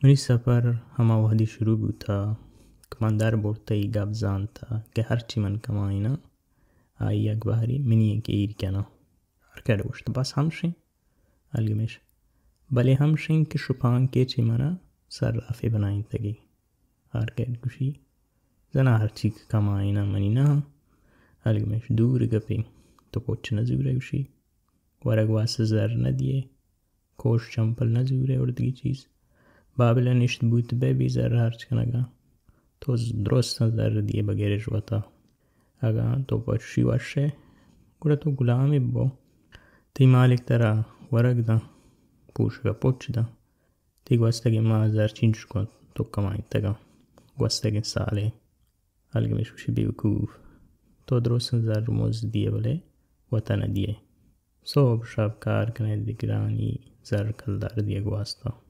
منی سفر هما وحدی شروع بود تا که من در بورتای گابزان تا که هرچی من کماینا آئی یک باری منی یک ایر کنا هرکه روشت بس همشین الگمش بله همشین که شپان که چی منا سر رافی بناین تگی هرکه گوشی زنا هرچی که کماینا منی نه الگمش دور گپی تو پوچ نزوره گوشی ورق واسه زر ندیه کوش چمپل نزوره وردگی چیز بابل نشت بود ببی زر هرچ کنگا تو درست زر دیه بگیرش وطا اگا تو پاچشی وشه گوڑا تو گلامی بو تی مالک ترا ورق دا پوشگا پوچ دا تی گوستگی ما زر چینش کن تو کماین تگا گوستگی ساله الگمش بشی بیوکوف تو درست زر موز دیه بله وطا ندیه صبح شب کار کنه دیگرانی زر کل دار دیه گواستا